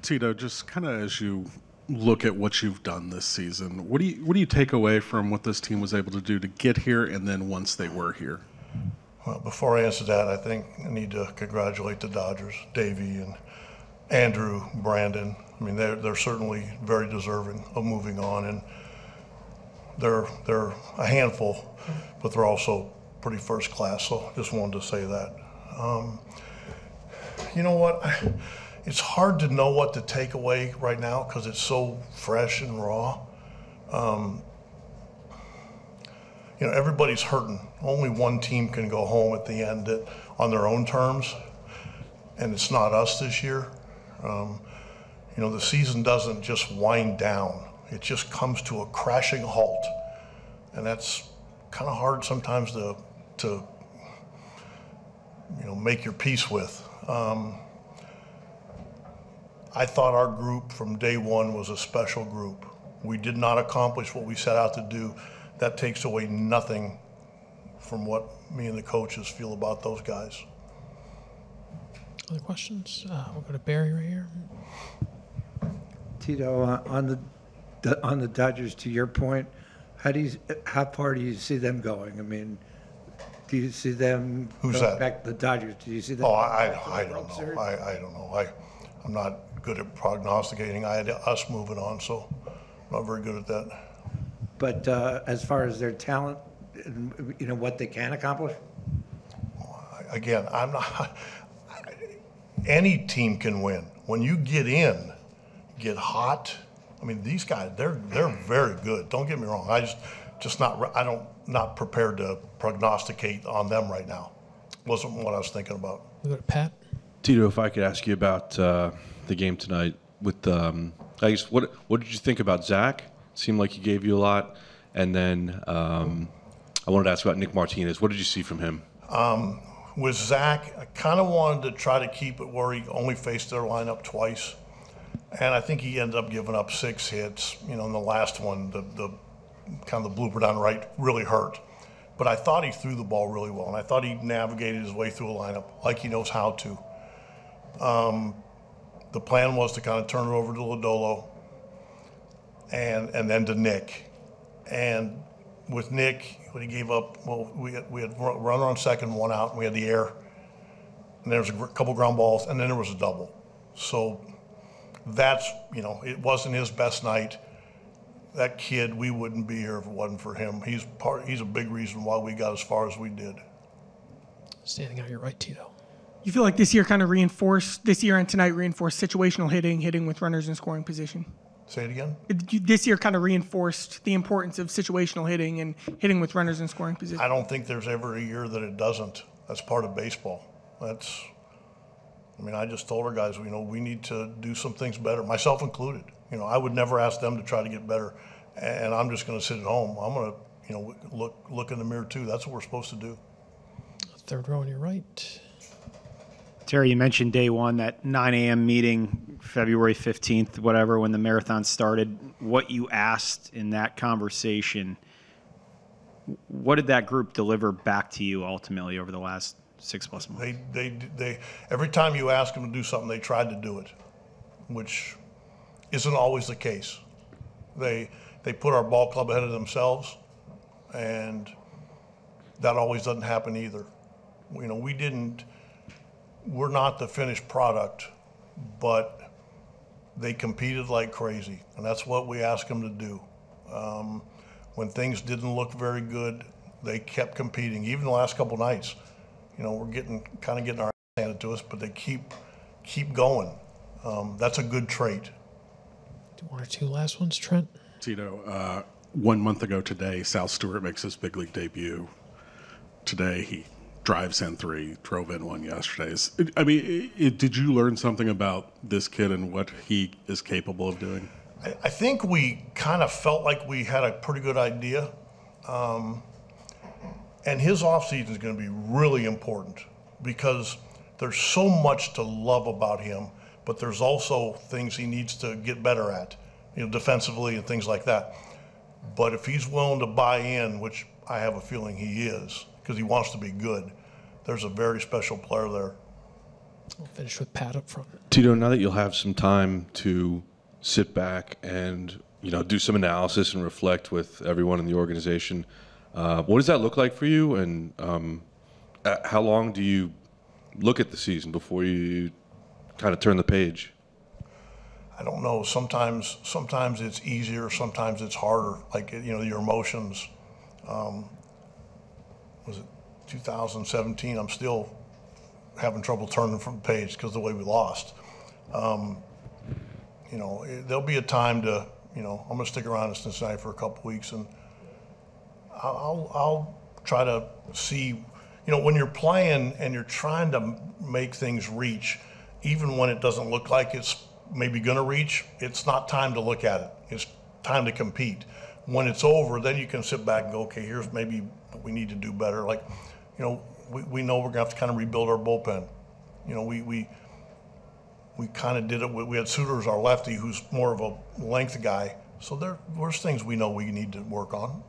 Tito, just kind of as you look at what you've done this season, what do you take away from what this team was able to do to get here, and then once they were here? Well, before I answer that, I think I need to congratulate the Dodgers, Davey and Andrew, Brandon. I mean, they're certainly very deserving of moving on, and they're a handful, but they're also pretty first class. So just wanted to say that. You know what? It's hard to know what to take away right now because it's so fresh and raw. You know, everybody's hurting. Only one team can go home at the end on their own terms, and it's not us this year. You know, the season doesn't just wind down. It just comes to a crashing halt, and that's kind of hard sometimes to you know, make your peace with. I thought our group from day one was a special group. We did not accomplish what we set out to do. That takes away nothing from what me and the coaches feel about those guys. Other questions? We'll go to Barry right here. Tito, on the Dodgers, to your point, how far do you see them going? I mean, do you see them Who's going that? back to the Dodgers? Do you see them? Oh, I don't know. I don't know. I'm not good at prognosticating. I had us moving on, so I'm not very good at that. But as far as their talent, you know, what they can accomplish? Again, I'm not. Any team can win. When you get in, get hot. I mean, these guys, they're very good. Don't get me wrong. Not prepared to prognosticate on them right now. Wasn't what I was thinking about. We'll go to Pat. Tito, if I could ask you about the game tonight with, I guess, what did you think about Zach? Seemed like he gave you a lot. And then I wanted to ask about Nick Martinez. What did you see from him? With Zach, I kind of wanted to try to keep it where he only faced their lineup twice. And I think he ended up giving up 6 hits. You know, in the last one, the kind of the blooper down right really hurt. But I thought he threw the ball really well, and I thought he navigated his way through a lineup like he knows how to. The plan was to kind of turn it over to Lodolo and then to Nick. And with Nick, when he gave up, well, we had runner on second, 1 out, and we had the air. And there was a couple ground balls, and then there was a double. So that's, you know, it wasn't his best night. That kid, we wouldn't be here if it wasn't for him. He's a big reason why we got as far as we did. Standing out your right, Tito. You feel like this year and tonight reinforced situational hitting with runners in scoring position? Say it again? This year kind of reinforced the importance of situational hitting and hitting with runners in scoring position. I don't think there's ever a year that it doesn't. That's part of baseball. I just told our guys, you know, we need to do some things better, myself included. You know, I would never ask them to try to get better, and I'm just going to sit at home. I'm going to, you know, look in the mirror too. That's what we're supposed to do. Third row on your right. Terry, you mentioned day one, that 9 a.m. meeting, February 15th, whatever, when the marathon started. What you asked in that conversation, what did that group deliver back to you ultimately over the last 6+ months? They every time you ask them to do something, they tried to do it, which isn't always the case. They put our ball club ahead of themselves, and that always doesn't happen either. You know, we're not the finished product, but they competed like crazy, and that's what we asked them to do. When things didn't look very good, they kept competing. Even the last couple nights, you know, we're getting our ass handed to us, but they keep going. That's a good trait. Do 1 or 2 last ones, Trent? Tito, 1 month ago today, Sal Stewart makes his big league debut. Today, he drives in 3, drove in 1 yesterday. Did you learn something about this kid and what he is capable of doing? I think we kind of felt like we had a pretty good idea. And his offseason is going to be really important because there's so much to love about him, but there's also things he needs to get better at, you know, defensively and things like that. But if he's willing to buy in, which I have a feeling he is, because he wants to be good, there's a very special player there. We'll finish with Pat up front. Tito, now that you'll have some time to sit back and do some analysis and reflect with everyone in the organization, what does that look like for you? And how long do you look at the season before you kind of turn the page? I don't know. Sometimes it's easier. Sometimes it's harder. Like, your emotions. Was it 2017? I'm still having trouble turning from the page because of the way we lost. There'll be a time to, I'm going to stick around in Cincinnati for a couple weeks, and I'll try to see, when you're playing and you're trying to make things reach, even when it doesn't look like it's maybe going to reach, it's not time to look at it. It's time to compete. When it's over, then you can sit back and go, okay, here's maybe what we need to do better. Like, we know we're going to have to kind of rebuild our bullpen. We kind of did it. We had Suitors, our lefty, who's more of a length guy. So there's things we know we need to work on.